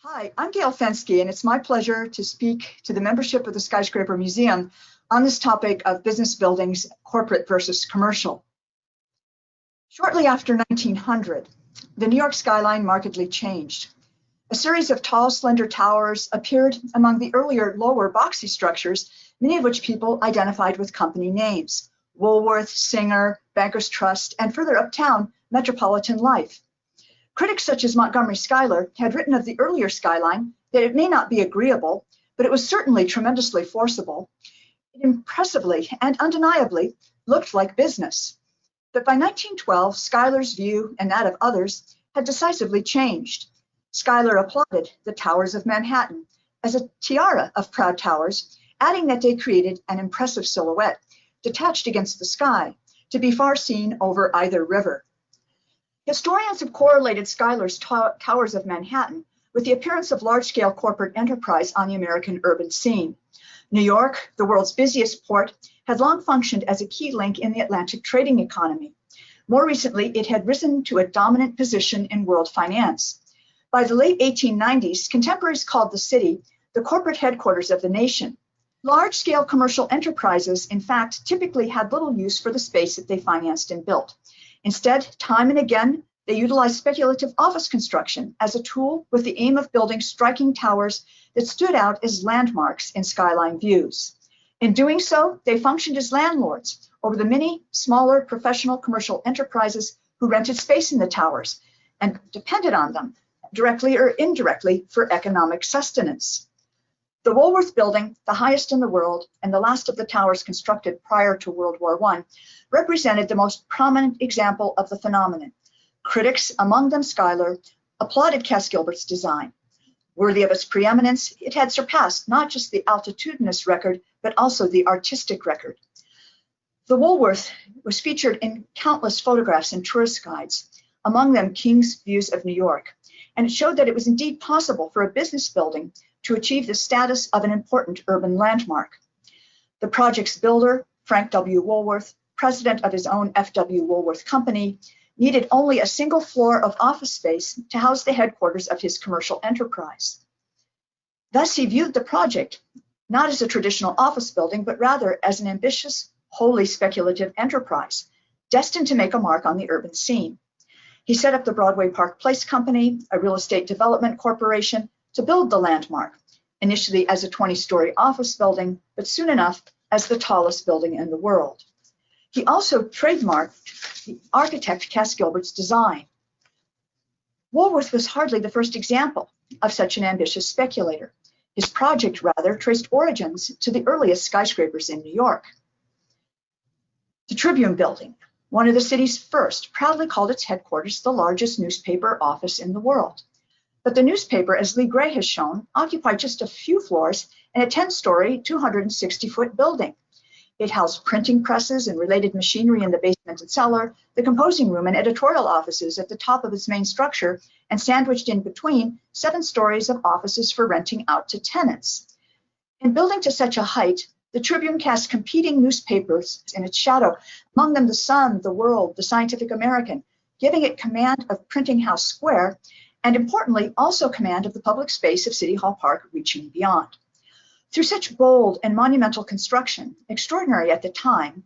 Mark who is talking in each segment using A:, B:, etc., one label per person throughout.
A: Hi, I'm Gail Fenske, and it's my pleasure to speak to the membership of the Skyscraper Museum on this topic of business buildings, corporate versus commercial. Shortly after 1900, the New York skyline markedly changed. A series of tall, slender towers appeared among the earlier lower boxy structures, many of which people identified with company names: Woolworth, Singer, Bankers Trust, and further uptown, Metropolitan Life. Critics such as Montgomery Schuyler had written of the earlier skyline that it may not be agreeable, but it was certainly tremendously forcible. It impressively and undeniably looked like business. But by 1912, Schuyler's view and that of others had decisively changed. Schuyler applauded the towers of Manhattan as a tiara of proud towers, adding that they created an impressive silhouette, detached against the sky, to be far seen over either river. Historians have correlated Schuyler's towers of Manhattan with the appearance of large-scale corporate enterprise on the American urban scene. New York, the world's busiest port, had long functioned as a key link in the Atlantic trading economy. More recently, it had risen to a dominant position in world finance. By the late 1890s, contemporaries called the city the corporate headquarters of the nation. Large-scale commercial enterprises, in fact, typically had little use for the space that they financed and built. Instead, time and again, they utilized speculative office construction as a tool with the aim of building striking towers that stood out as landmarks in skyline views. In doing so, they functioned as landlords over the many smaller professional commercial enterprises who rented space in the towers and depended on them, directly or indirectly, for economic sustenance. The Woolworth Building, the highest in the world and the last of the towers constructed prior to World War I, represented the most prominent example of the phenomenon. Critics, among them Schuyler, applauded Cass Gilbert's design. Worthy of its preeminence, it had surpassed not just the altitudinous record, but also the artistic record. The Woolworth was featured in countless photographs and tourist guides, among them King's Views of New York, and it showed that it was indeed possible for a business building to achieve the status of an important urban landmark. The project's builder, Frank W. Woolworth, president of his own F.W. Woolworth Company, needed only a single floor of office space to house the headquarters of his commercial enterprise. Thus, he viewed the project not as a traditional office building, but rather as an ambitious, wholly speculative enterprise, destined to make a mark on the urban scene. He set up the Broadway Park Place Company, a real estate development corporation, to build the landmark, initially as a 20-story office building, but soon enough as the tallest building in the world. He also trademarked the architect Cass Gilbert's design. Woolworth was hardly the first example of such an ambitious speculator. His project, rather, traced origins to the earliest skyscrapers in New York. The Tribune Building, one of the city's first, proudly called its headquarters the largest newspaper office in the world. But the newspaper, as Lee Gray has shown, occupied just a few floors in a 10-story, 260-foot building. It housed printing presses and related machinery in the basement and cellar, the composing room and editorial offices at the top of its main structure, and sandwiched in between 7 stories of offices for renting out to tenants. In building to such a height, the Tribune cast competing newspapers in its shadow, among them the Sun, the World, the Scientific American, giving it command of Printing House Square, and importantly, also command of the public space of City Hall Park reaching beyond. Through such bold and monumental construction, extraordinary at the time,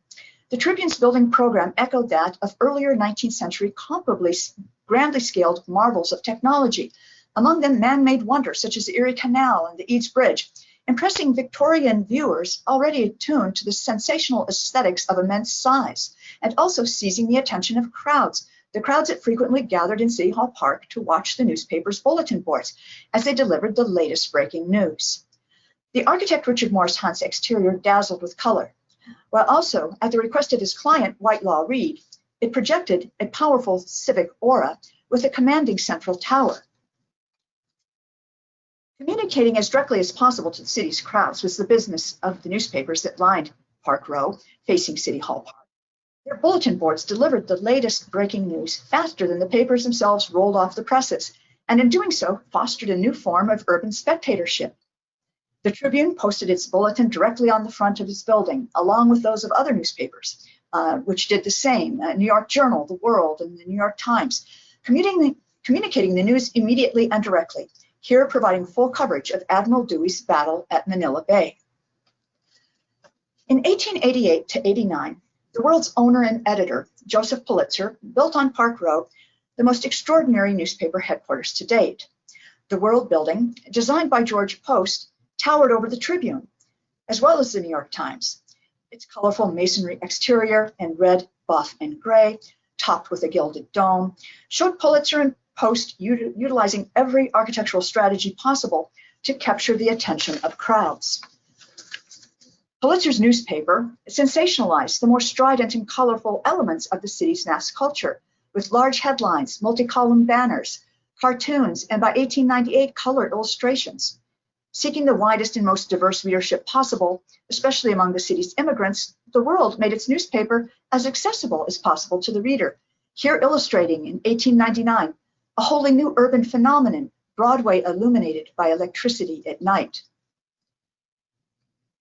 A: the Tribune's building program echoed that of earlier 19th century comparably grandly scaled marvels of technology, among them man-made wonders such as the Erie Canal and the Eads Bridge, impressing Victorian viewers already attuned to the sensational aesthetics of immense size, and also seizing the attention of crowds, the crowds that frequently gathered in City Hall Park to watch the newspaper's bulletin boards as they delivered the latest breaking news. The architect Richard Morris Hunt's exterior dazzled with color, while also, at the request of his client, Whitelaw Reid, it projected a powerful civic aura with a commanding central tower. Communicating as directly as possible to the city's crowds was the business of the newspapers that lined Park Row, facing City Hall Park. Their bulletin boards delivered the latest breaking news faster than the papers themselves rolled off the presses, and in doing so, fostered a new form of urban spectatorship. The Tribune posted its bulletin directly on the front of its building, along with those of other newspapers, which did the same, New York Journal, The World, and the New York Times, communicating the news immediately and directly. here providing full coverage of Admiral Dewey's battle at Manila Bay. In 1888 to 89, the world's owner and editor, Joseph Pulitzer, built on Park Row the most extraordinary newspaper headquarters to date. The World Building, designed by George Post, towered over the Tribune, as well as the New York Times. Its colorful masonry exterior in red, buff, and gray, topped with a gilded dome, showed Pulitzer and Post utilizing every architectural strategy possible to capture the attention of crowds. Pulitzer's newspaper sensationalized the more strident and colorful elements of the city's mass culture, with large headlines, multi-column banners, cartoons, and by 1898, color illustrations. Seeking the widest and most diverse readership possible, especially among the city's immigrants, the World made its newspaper as accessible as possible to the reader, here illustrating in 1899 a wholly new urban phenomenon, Broadway illuminated by electricity at night.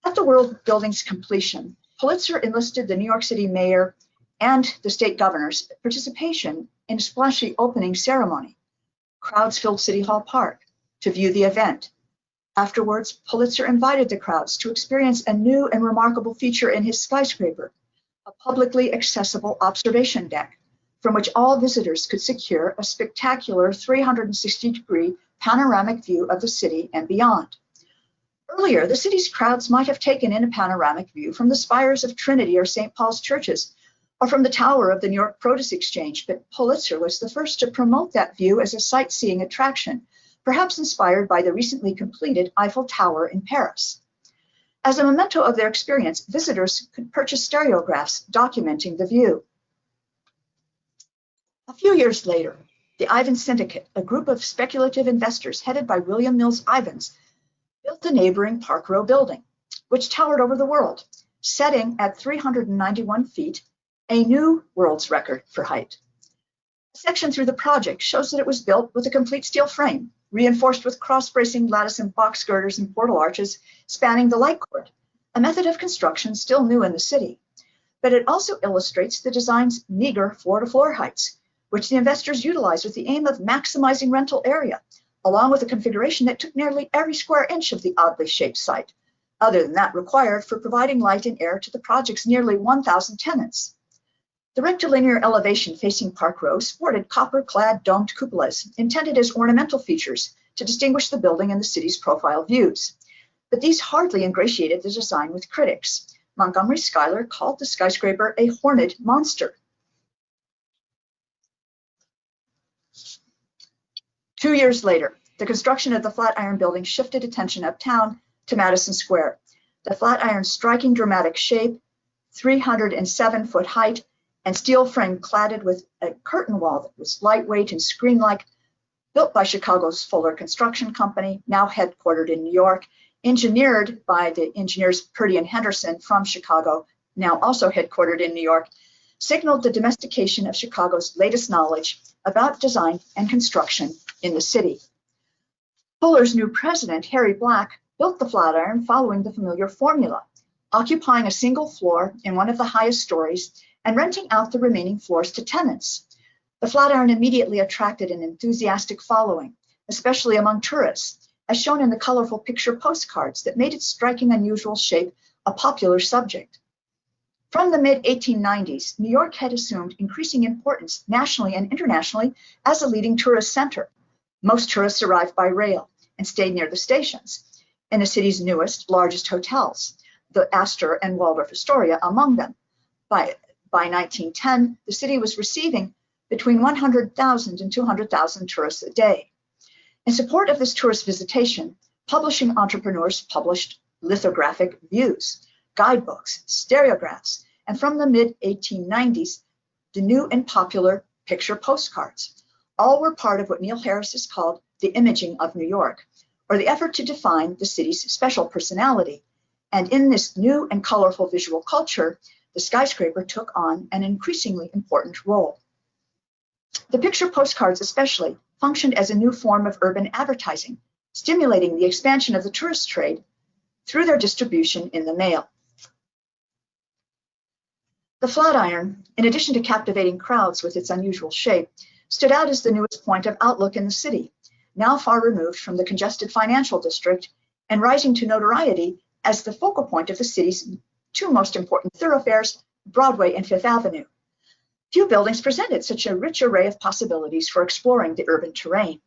A: At the World Building's completion, Pulitzer enlisted the New York City mayor and the state governor's participation in a splashy opening ceremony. Crowds filled City Hall Park to view the event. Afterwards, Pulitzer invited the crowds to experience a new and remarkable feature in his skyscraper, a publicly accessible observation deck, from which all visitors could secure a spectacular 360-degree panoramic view of the city and beyond. Earlier, the city's crowds might have taken in a panoramic view from the spires of Trinity or St. Paul's churches, or from the tower of the New York Produce Exchange, but Pulitzer was the first to promote that view as a sightseeing attraction, perhaps inspired by the recently completed Eiffel Tower in Paris. As a memento of their experience, visitors could purchase stereographs documenting the view. A few years later, the Ivans Syndicate, a group of speculative investors headed by William Mills Ivans, built the neighboring Park Row building, which towered over the world, setting at 391 feet, a new world's record for height. A section through the project shows that it was built with a complete steel frame, reinforced with cross-bracing lattice and box girders and portal arches spanning the light court, a method of construction still new in the city. But it also illustrates the design's meager floor-to-floor heights, which the investors utilized with the aim of maximizing rental area, along with a configuration that took nearly every square inch of the oddly shaped site, other than that required for providing light and air to the project's nearly 1,000 tenants. The rectilinear elevation facing Park Row sported copper-clad domed cupolas intended as ornamental features to distinguish the building and the city's profile views. But these hardly ingratiated the design with critics. Montgomery Schuyler called the skyscraper a horned monster. 2 years later, the construction of the Flatiron Building shifted attention uptown to Madison Square. The Flatiron's striking dramatic shape, 307-foot height, and steel frame cladded with a curtain wall that was lightweight and screen-like, built by Chicago's Fuller Construction Company, now headquartered in New York, engineered by the engineers Purdy and Henderson from Chicago, now also headquartered in New York, signaled the domestication of Chicago's latest knowledge about design and construction in the city. Fuller's new president, Harry Black, built the Flatiron following the familiar formula, occupying a single floor in one of the highest stories and renting out the remaining floors to tenants. The Flatiron immediately attracted an enthusiastic following, especially among tourists, as shown in the colorful picture postcards that made its striking, unusual shape a popular subject. From the mid-1890s, New York had assumed increasing importance nationally and internationally as a leading tourist center. Most tourists arrived by rail and stayed near the stations, in the city's newest, largest hotels, the Astor and Waldorf Astoria among them. By 1910, the city was receiving between 100,000 and 200,000 tourists a day. In support of this tourist visitation, publishing entrepreneurs published lithographic views, guidebooks, stereographs, and from the mid-1890s, the new and popular picture postcards. All were part of what Neil Harris has called the imaging of New York, or the effort to define the city's special personality. And in this new and colorful visual culture, the skyscraper took on an increasingly important role. The picture postcards especially functioned as a new form of urban advertising, stimulating the expansion of the tourist trade through their distribution in the mail. The Flatiron, in addition to captivating crowds with its unusual shape, stood out as the newest point of outlook in the city, now far removed from the congested financial district and rising to notoriety as the focal point of the city's two most important thoroughfares, Broadway and Fifth Avenue. Few buildings presented such a rich array of possibilities for exploring the urban terrain.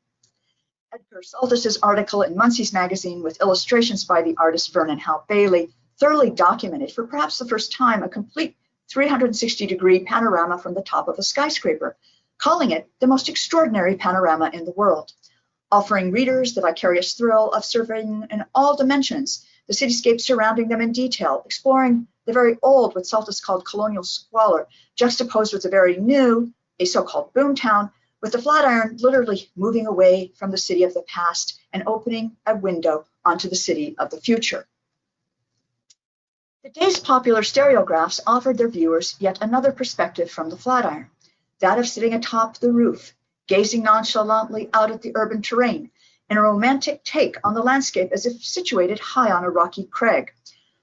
A: Edgar Saltis's article in Munsey's magazine with illustrations by the artist Vernon Howe Bailey thoroughly documented for perhaps the first time a complete 360-degree panorama from the top of a skyscraper, calling it the most extraordinary panorama in the world, offering readers the vicarious thrill of surveying in all dimensions the cityscape surrounding them in detail, exploring the very old, what Saltis called colonial squalor, juxtaposed with the very new, a so-called boomtown, with the Flatiron literally moving away from the city of the past and opening a window onto the city of the future. The day's popular stereographs offered their viewers yet another perspective from the Flatiron, that of sitting atop the roof, gazing nonchalantly out at the urban terrain, in a romantic take on the landscape as if situated high on a rocky crag.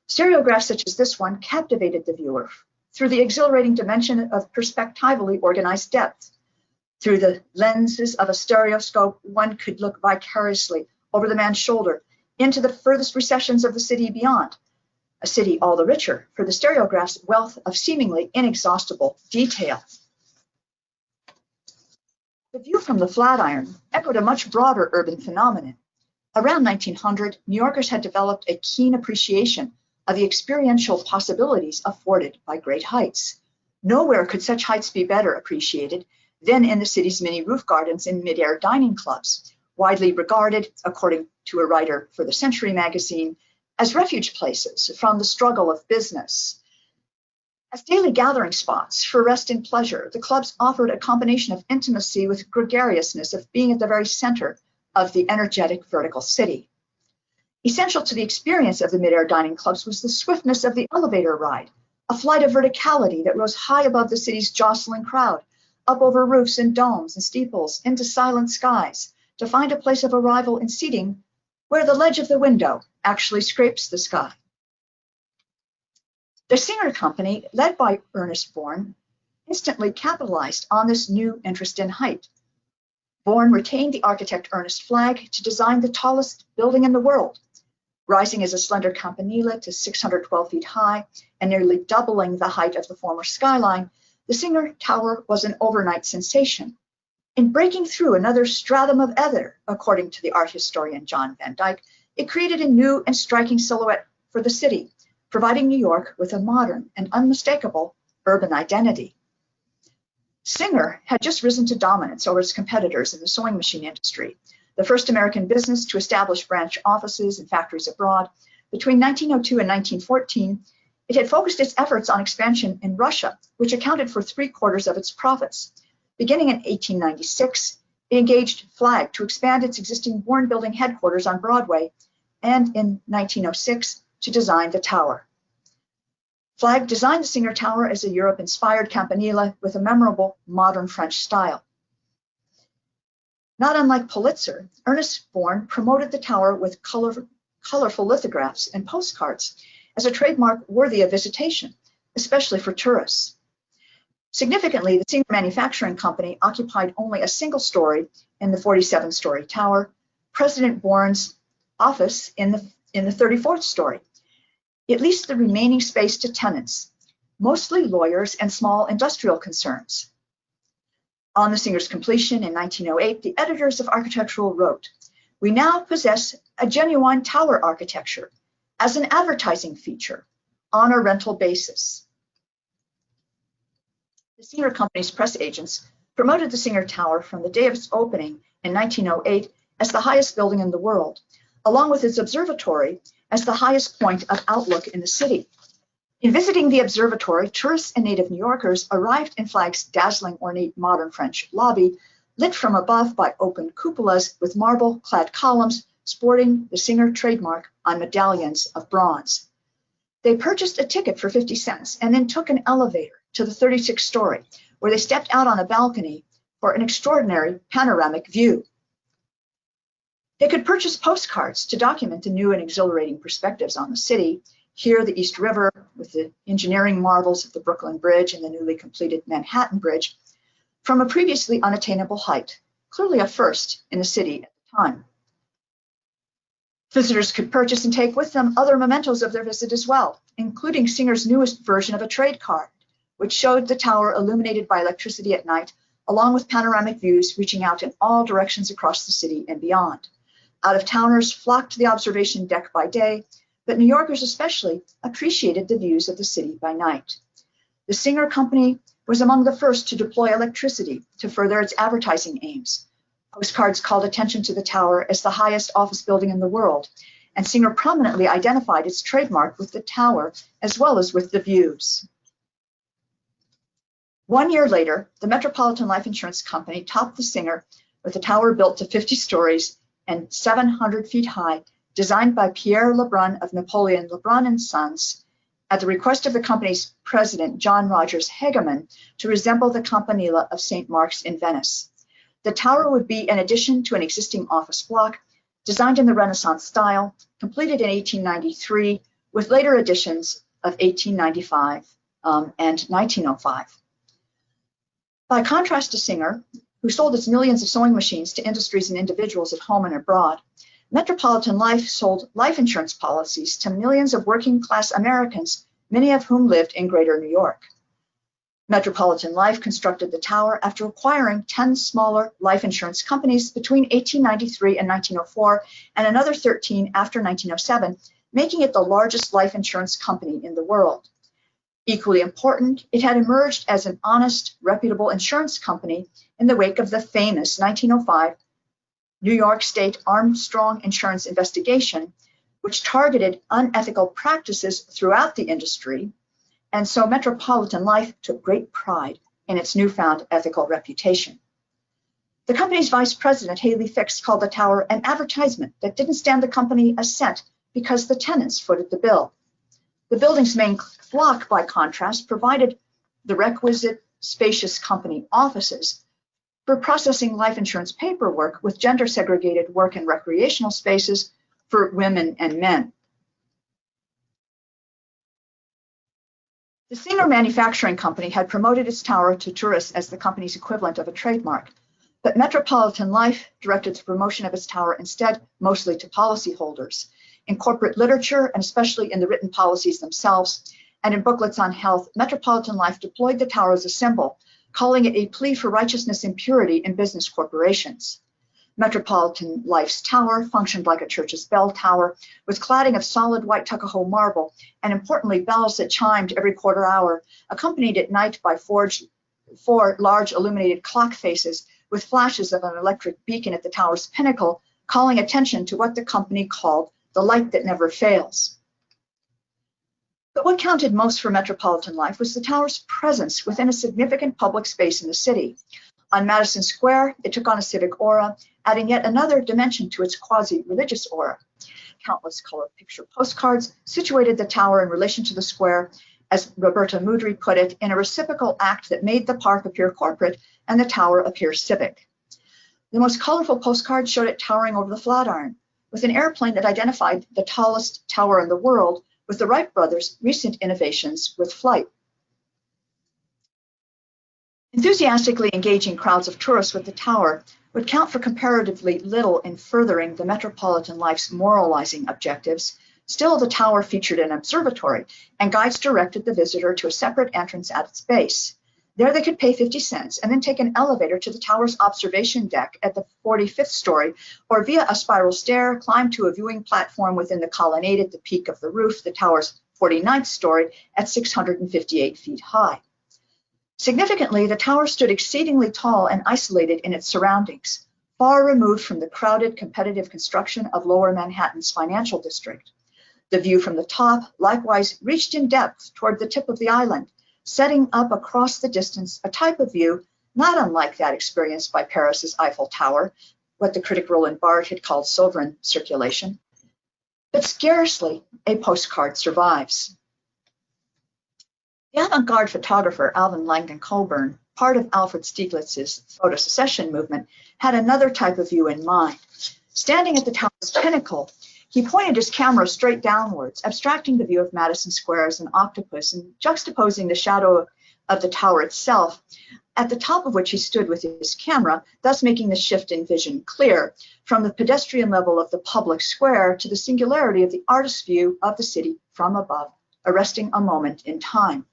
A: Stereographs such as this one captivated the viewer through the exhilarating dimension of perspectively organized depth. Through the lenses of a stereoscope, one could look vicariously over the man's shoulder into the furthest recessions of the city beyond, a city all the richer for the stereograph's wealth of seemingly inexhaustible detail. The view from the Flatiron echoed a much broader urban phenomenon. Around 1900, New Yorkers had developed a keen appreciation of the experiential possibilities afforded by great heights. Nowhere could such heights be better appreciated than in the city's many roof gardens and mid-air dining clubs, widely regarded, according to a writer for the Century magazine, as refuge places from the struggle of business. As daily gathering spots for rest and pleasure, the clubs offered a combination of intimacy with gregariousness of being at the very center of the energetic vertical city. Essential to the experience of the mid-air dining clubs was the swiftness of the elevator ride, a flight of verticality that rose high above the city's jostling crowd, up over roofs and domes and steeples, into silent skies, to find a place of arrival in seating where the ledge of the window actually scrapes the sky. The Singer Company, led by Ernest Bourne, instantly capitalized on this new interest in height. Bourne retained the architect Ernest Flagg to design the tallest building in the world, rising as a slender campanile to 612 feet high and nearly doubling the height of the former skyline. The Singer Tower was an overnight sensation. In breaking through another stratum of ether, according to the art historian John Van Dyke, it created a new and striking silhouette for the city, providing New York with a modern and unmistakable urban identity. Singer had just risen to dominance over its competitors in the sewing machine industry, the first American business to establish branch offices and factories abroad. Between 1902 and 1914, it had focused its efforts on expansion in Russia, which accounted for 3/4 of its profits. Beginning in 1896, it engaged Flagg to expand its existing Bourne Building headquarters on Broadway, and in 1906 to design the tower. Flagg designed the Singer Tower as a Europe-inspired campanile with a memorable modern French style. Not unlike Pulitzer, Ernest Bourne promoted the tower with colorful lithographs and postcards as a trademark worthy of visitation, especially for tourists. Significantly, the Singer Manufacturing Company occupied only a single story in the 47-story tower, President Bourne's office in the 34th story. It leased the remaining space to tenants, mostly lawyers and small industrial concerns. On the Singer's completion in 1908, the editors of Architectural wrote, "We now possess a genuine tower architecture as an advertising feature on a rental basis." The Singer Company's press agents promoted the Singer Tower from the day of its opening in 1908 as the highest building in the world, along with its observatory as the highest point of outlook in the city. In visiting the observatory, tourists and native New Yorkers arrived in Flagg's dazzling ornate modern French lobby, lit from above by open cupolas with marble-clad columns sporting the Singer trademark on medallions of bronze. They purchased a ticket for 50 cents and then took an elevator to the 36th story, where they stepped out on a balcony for an extraordinary panoramic view. They could purchase postcards to document the new and exhilarating perspectives on the city. Here, the East River, with the engineering marvels of the Brooklyn Bridge and the newly completed Manhattan Bridge, from a previously unattainable height, clearly a first in the city at time. Visitors could purchase and take with them other mementos of their visit as well, including Singer's newest version of a trade card, which showed the tower illuminated by electricity at night, along with panoramic views reaching out in all directions across the city and beyond. Out-of-towners flocked to the observation deck by day, but New Yorkers especially appreciated the views of the city by night. The Singer Company was among the first to deploy electricity to further its advertising aims. Postcards called attention to the tower as the highest office building in the world, and Singer prominently identified its trademark with the tower as well as with the views. 1 year later, the Metropolitan Life Insurance Company topped the Singer with a tower built to 50 stories and 700 feet high, designed by Pierre Lebrun of Napoleon Lebrun & Sons, at the request of the company's president, John Rogers Hegeman, to resemble the Campanile of St. Mark's in Venice. The tower would be an addition to an existing office block, designed in the Renaissance style, completed in 1893, with later additions of 1895 and 1905. By contrast to Singer, who sold its millions of sewing machines to industries and individuals at home and abroad, Metropolitan Life sold life insurance policies to millions of working-class Americans, many of whom lived in Greater New York. Metropolitan Life constructed the tower after acquiring 10 smaller life insurance companies between 1893 and 1904, and another 13 after 1907, making it the largest life insurance company in the world. Equally important, it had emerged as an honest, reputable insurance company in the wake of the famous 1905 New York State Armstrong insurance investigation, which targeted unethical practices throughout the industry, and so Metropolitan Life took great pride in its newfound ethical reputation. The company's vice president, Haley Fix, called the tower an advertisement that didn't stand the company a cent because the tenants footed the bill. The building's main block, by contrast, provided the requisite spacious company offices for processing life insurance paperwork with gender-segregated work and recreational spaces for women and men. The Singer Manufacturing Company had promoted its tower to tourists as the company's equivalent of a trademark, but Metropolitan Life directed the promotion of its tower instead mostly to policyholders. In corporate literature, and especially in the written policies themselves, and in booklets on health, Metropolitan Life deployed the tower as a symbol, calling it a plea for righteousness and purity in business corporations. Metropolitan Life's tower functioned like a church's bell tower, with cladding of solid white Tuckahoe marble, and importantly, bells that chimed every quarter hour, accompanied at night by four large illuminated clock faces with flashes of an electric beacon at the tower's pinnacle, calling attention to what the company called the light that never fails. But what counted most for Metropolitan Life was the tower's presence within a significant public space in the city. On Madison Square, it took on a civic aura, adding yet another dimension to its quasi-religious aura. Countless color picture postcards situated the tower in relation to the square, as Roberta Moodry put it, in a reciprocal act that made the park appear corporate and the tower appear civic. The most colorful postcard showed it towering over the Flatiron, with an airplane that identified the tallest tower in the world with the Wright brothers' recent innovations with flight. Enthusiastically engaging crowds of tourists with the tower would count for comparatively little in furthering the Metropolitan Life's moralizing objectives. Still, the tower featured an observatory, and guides directed the visitor to a separate entrance at its base. There they could pay 50 cents and then take an elevator to the tower's observation deck at the 45th story, or via a spiral stair, climb to a viewing platform within the colonnade at the peak of the roof, the tower's 49th story at 658 feet high. Significantly, the tower stood exceedingly tall and isolated in its surroundings, far removed from the crowded, competitive construction of Lower Manhattan's financial district. The view from the top likewise reached in depth toward the tip of the island, setting up across the distance a type of view not unlike that experienced by Paris's Eiffel Tower, what the critic Roland Barthes had called sovereign circulation. But scarcely a postcard survives. The avant-garde photographer Alvin Langdon Coburn, part of Alfred Stieglitz's photo secession movement, had another type of view in mind. Standing at the tower's pinnacle, he pointed his camera straight downwards, abstracting the view of Madison Square as an octopus and juxtaposing the shadow of the tower itself at the top of which he stood with his camera, thus making the shift in vision clear from the pedestrian level of the public square to the singularity of the artist's view of the city from above, arresting a moment in time.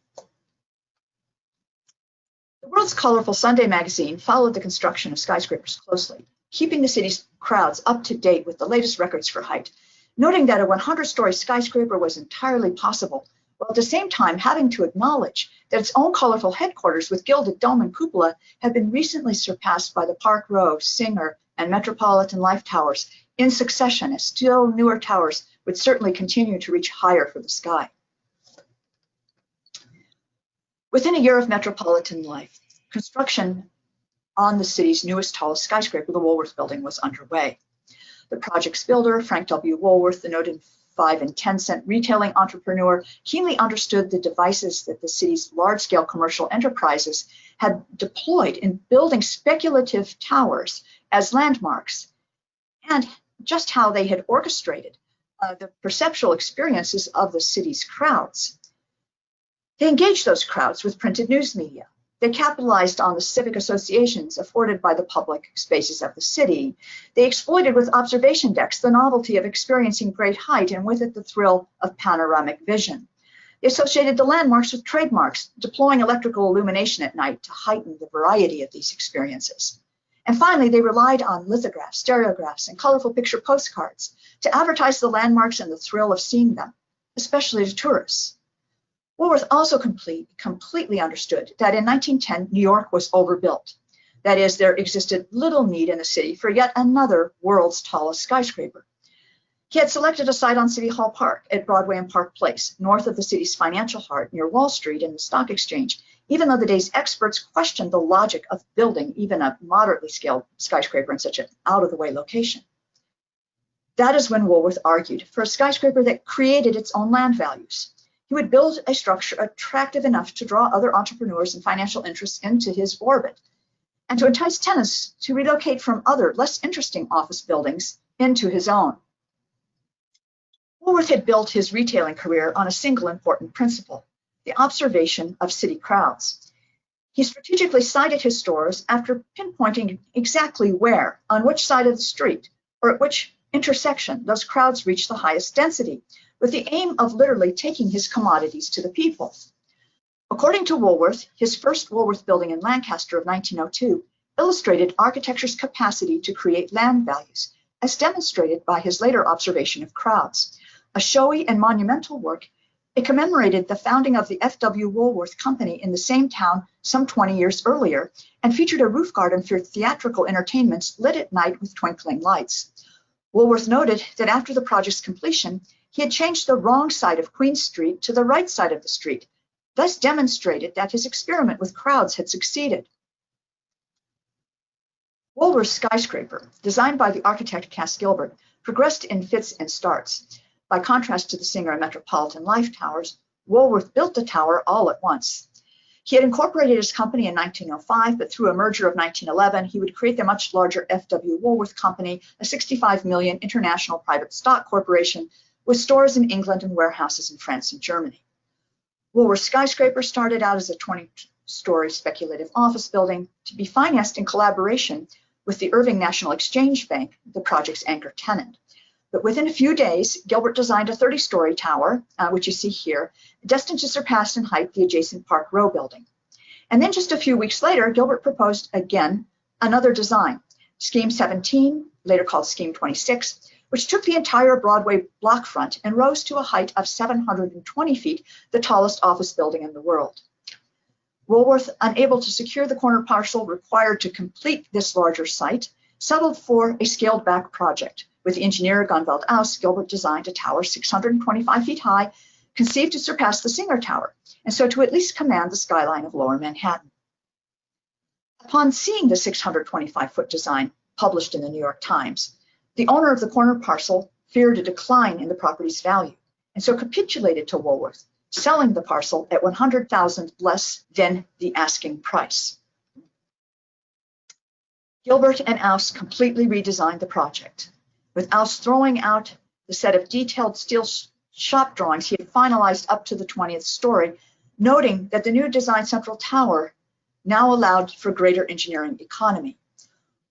A: The world's colorful Sunday magazine followed the construction of skyscrapers closely, keeping the city's crowds up to date with the latest records for height, noting that a 100-story skyscraper was entirely possible, while at the same time having to acknowledge that its own colorful headquarters with gilded dome and cupola had been recently surpassed by the Park Row, Singer, and Metropolitan Life Towers in succession, as still newer towers would certainly continue to reach higher for the sky. Within a year of Metropolitan Life, construction on the city's newest, tallest skyscraper, the Woolworth Building, was underway. The project's builder, Frank W. Woolworth, the noted 5 and 10 cent retailing entrepreneur, keenly understood the devices that the city's large-scale commercial enterprises had deployed in building speculative towers as landmarks, and just how they had orchestrated the perceptual experiences of the city's crowds. They engaged those crowds with printed news media. They capitalized on the civic associations afforded by the public spaces of the city. They exploited with observation decks the novelty of experiencing great height and with it the thrill of panoramic vision. They associated the landmarks with trademarks, deploying electrical illumination at night to heighten the variety of these experiences. And finally, they relied on lithographs, stereographs, and colorful picture postcards to advertise the landmarks and the thrill of seeing them, especially to tourists. Woolworth also completely understood that in 1910, New York was overbuilt. That is, there existed little need in the city for yet another world's tallest skyscraper. He had selected a site on City Hall Park at Broadway and Park Place, north of the city's financial heart near Wall Street and the Stock Exchange, even though the day's experts questioned the logic of building even a moderately scaled skyscraper in such an out-of-the-way location. That is when Woolworth argued for a skyscraper that created its own land values. He would build a structure attractive enough to draw other entrepreneurs and financial interests into his orbit, and to entice tenants to relocate from other, less interesting office buildings into his own. Woolworth had built his retailing career on a single important principle: the observation of city crowds. He strategically sited his stores after pinpointing exactly where, on which side of the street, or at which intersection those crowds reached the highest density, with the aim of literally taking his commodities to the people. According to Woolworth, his first Woolworth Building in Lancaster of 1902 illustrated architecture's capacity to create land values, as demonstrated by his later observation of crowds. A showy and monumental work, it commemorated the founding of the W Woolworth Company in the same town some 20 years earlier, and featured a roof garden for theatrical entertainments lit at night with twinkling lights. Woolworth noted that after the project's completion, he had changed the wrong side of Queen Street to the right side of the street, thus demonstrated that his experiment with crowds had succeeded. Woolworth's skyscraper, designed by the architect Cass Gilbert, progressed in fits and starts. By contrast to the Singer and Metropolitan Life Towers, Woolworth built the tower all at once. He had incorporated his company in 1905, but through a merger of 1911, he would create the much larger W Woolworth Company, a $65 million international private stock corporation with stores in England and warehouses in France and Germany. Woolworth Skyscraper started out as a 20-story speculative office building to be financed in collaboration with the Irving National Exchange Bank, the project's anchor tenant. But within a few days, Gilbert designed a 30-story tower, which you see here, destined to surpass in height the adjacent Park Row building. And then just a few weeks later, Gilbert proposed again another design, Scheme 17, later called Scheme 26, which took the entire Broadway block front and rose to a height of 720 feet, the tallest office building in the world. Woolworth, unable to secure the corner parcel required to complete this larger site, settled for a scaled-back project. With engineer Gunvald Aus, Gilbert designed a tower 625 feet high, conceived to surpass the Singer Tower, and so to at least command the skyline of Lower Manhattan. Upon seeing the 625-foot design published in the New York Times, the owner of the corner parcel feared a decline in the property's value, and so capitulated to Woolworth, selling the parcel at $100,000 less than the asking price. Gilbert and Aus completely redesigned the project, with Aus throwing out the set of detailed steel shop drawings he had finalized up to the 20th story, noting that the new design central tower now allowed for greater engineering economy.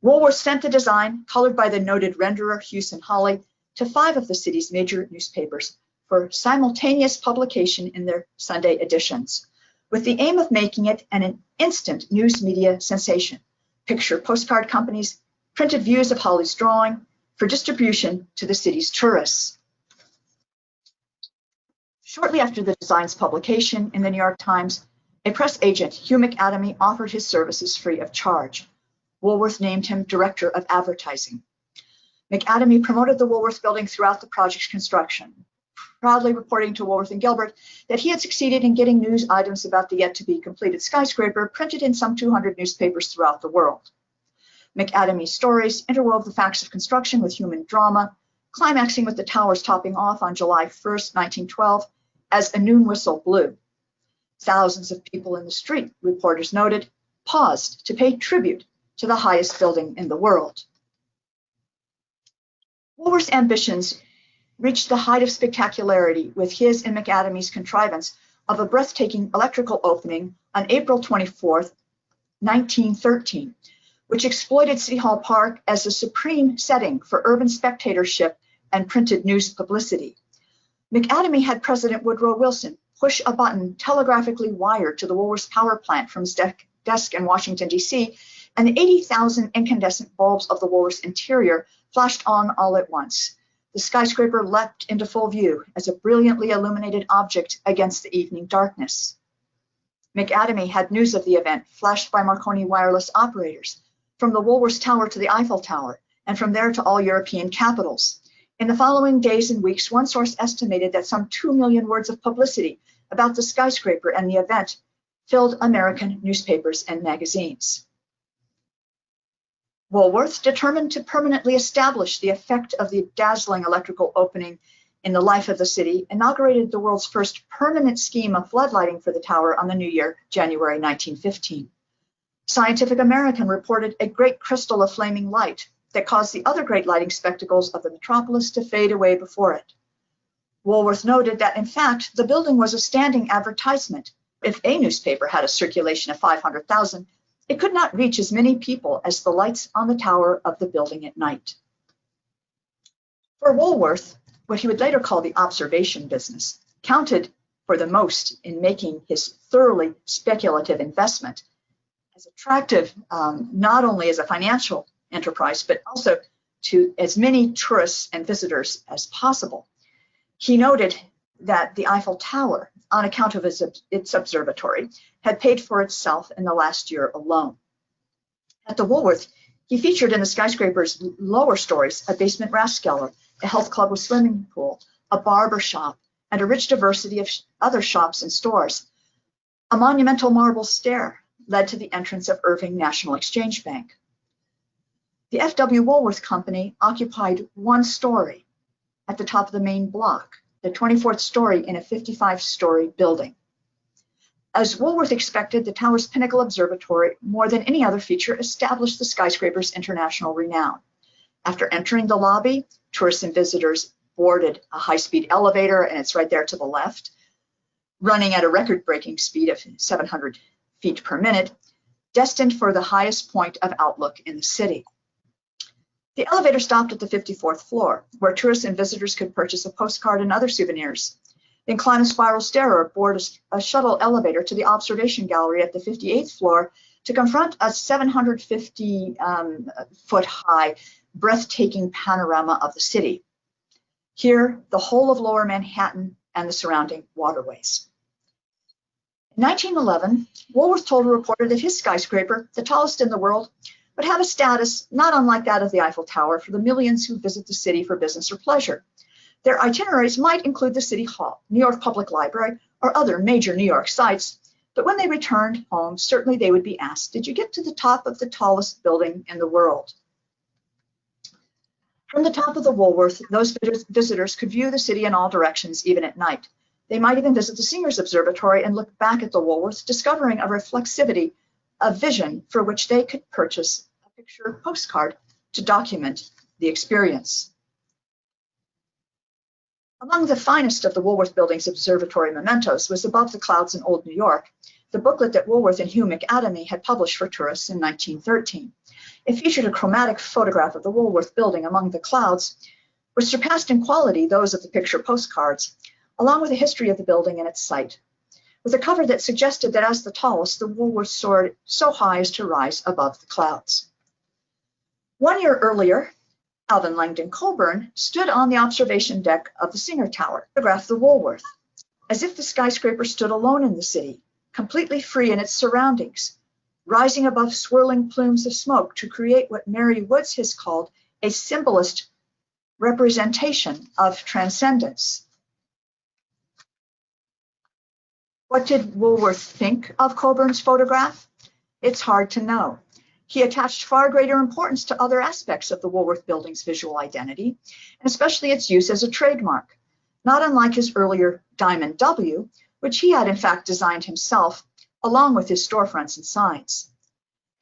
A: Woolworth sent the design, colored by the noted renderer Hewson Hawley, to 5 of the city's major newspapers for simultaneous publication in their Sunday editions, with the aim of making it an instant news media sensation. Picture postcard companies printed views of Hawley's drawing for distribution to the city's tourists. Shortly after the design's publication in the New York Times, a press agent, Hugh McAdamy, offered his services free of charge. Woolworth named him Director of Advertising. McAdamy promoted the Woolworth Building throughout the project's construction, proudly reporting to Woolworth and Gilbert that he had succeeded in getting news items about the yet-to-be-completed skyscraper printed in some 200 newspapers throughout the world. McAdamy's stories interwove the facts of construction with human drama, climaxing with the towers topping off on July 1st, 1912, as a noon whistle blew. Thousands of people in the street, reporters noted, paused to pay tribute to the highest building in the world. Woolworth's ambitions reached the height of spectacularity with his and McAdamy's contrivance of a breathtaking electrical opening on April 24th, 1913, which exploited City Hall Park as the supreme setting for urban spectatorship and printed news publicity. McAdamy had President Woodrow Wilson push a button telegraphically wired to the Woolworth's power plant from his desk in Washington, D.C., and the 80,000 incandescent bulbs of the Woolworth's interior flashed on all at once. The skyscraper leapt into full view as a brilliantly illuminated object against the evening darkness. McAdamy had news of the event flashed by Marconi wireless operators, from the Woolworth's Tower to the Eiffel Tower, and from there to all European capitals. In the following days and weeks, one source estimated that some 2 million words of publicity about the skyscraper and the event filled American newspapers and magazines. Woolworth, determined to permanently establish the effect of the dazzling electrical opening in the life of the city, inaugurated the world's first permanent scheme of floodlighting for the tower on the new year, January 1915. Scientific American reported a great crystal of flaming light that caused the other great lighting spectacles of the metropolis to fade away before it. Woolworth noted that, in fact, the building was a standing advertisement. If a newspaper had a circulation of 500,000, it could not reach as many people as the lights on the tower of the building at night. For Woolworth, what he would later call the observation business counted for the most in making his thoroughly speculative investment as attractive not only as a financial enterprise, but also to as many tourists and visitors as possible. He noted that the Eiffel Tower, on account of its observatory, had paid for itself in the last year alone. At the Woolworth, he featured in the skyscraper's lower stories a basement Rathskeller, a health club with swimming pool, a barber shop, and a rich diversity of other shops and stores. A monumental marble stair led to the entrance of Irving National Exchange Bank. The F.W. Woolworth Company occupied one story at the top of the main block, the 24th story in a 55-story building. As Woolworth expected, the tower's Pinnacle Observatory, more than any other feature, established the skyscraper's international renown. After entering the lobby, tourists and visitors boarded a high-speed elevator, and it's right there to the left, running at a record-breaking speed of 700 feet per minute, destined for the highest point of outlook in the city. The elevator stopped at the 54th floor, where tourists and visitors could purchase a postcard and other souvenirs. Then climb a spiral stair or board a shuttle elevator to the observation gallery at the 58th floor to confront a 750-foot-high, breathtaking panorama of the city. Here, the whole of Lower Manhattan and the surrounding waterways. In 1911, Woolworth told a reporter that his skyscraper, the tallest in the world, would have a status not unlike that of the Eiffel Tower for the millions who visit the city for business or pleasure. Their itineraries might include the City Hall, New York Public Library, or other major New York sites, but when they returned home, certainly they would be asked, did you get to the top of the tallest building in the world? From the top of the Woolworth, those visitors could view the city in all directions, even at night. They might even visit the Singer's Observatory and look back at the Woolworth, discovering a reflexivity, a vision for which they could purchase a picture postcard to document the experience. Among the finest of the Woolworth Building's observatory mementos was above the clouds in Old New York, the booklet that Woolworth and Hugh McAdamy had published for tourists in 1913. It featured a chromatic photograph of the Woolworth Building among the clouds, which surpassed in quality those of the picture postcards, along with a history of the building and its site, with a cover that suggested that as the tallest, the Woolworth soared so high as to rise above the clouds. 1 year earlier, Alvin Langdon Coburn stood on the observation deck of the Singer Tower, photographed the Woolworth, as if the skyscraper stood alone in the city, completely free in its surroundings, rising above swirling plumes of smoke to create what Mary Woods has called a symbolist representation of transcendence. What did Woolworth think of Coburn's photograph? It's hard to know. He attached far greater importance to other aspects of the Woolworth Building's visual identity, and especially its use as a trademark, not unlike his earlier Diamond W, which he had in fact designed himself, along with his storefronts and signs.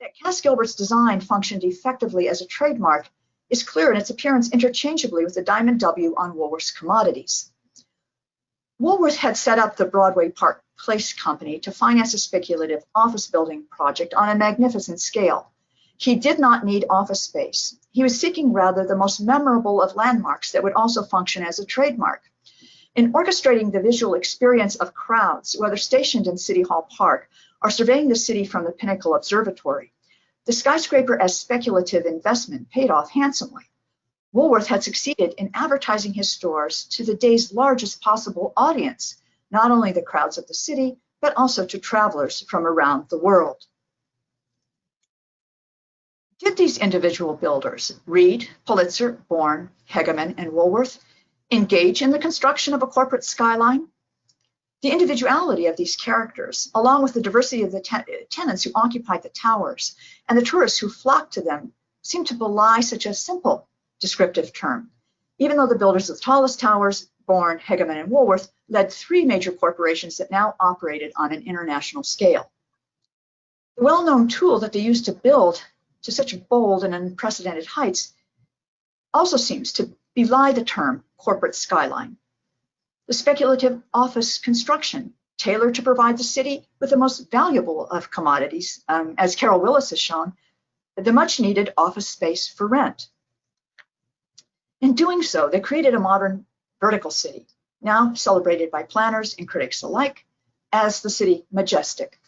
A: That Cass Gilbert's design functioned effectively as a trademark is clear in its appearance interchangeably with the Diamond W on Woolworth's commodities. Woolworth had set up the Broadway Park Place Company to finance a speculative office building project on a magnificent scale. He did not need office space. He was seeking rather the most memorable of landmarks that would also function as a trademark. In orchestrating the visual experience of crowds, whether stationed in City Hall Park or surveying the city from the Pinnacle Observatory, the skyscraper as speculative investment paid off handsomely. Woolworth had succeeded in advertising his stores to the day's largest possible audience, not only the crowds of the city, but also to travelers from around the world. Did these individual builders, Reed, Pulitzer, Bourne, Hegeman, and Woolworth, engage in the construction of a corporate skyline? The individuality of these characters, along with the diversity of the tenants who occupied the towers and the tourists who flocked to them, seem to belie such a simple descriptive term, even though the builders of the tallest towers, Bourne, Hegeman, and Woolworth, led 3 major corporations that now operated on an international scale. The well-known tool that they used to build to such bold and unprecedented heights also seems to belie the term corporate skyline. The speculative office construction, tailored to provide the city with the most valuable of commodities, as Carol Willis has shown, the much-needed office space for rent. In doing so, they created a modern vertical city, now celebrated by planners and critics alike as the city majestic.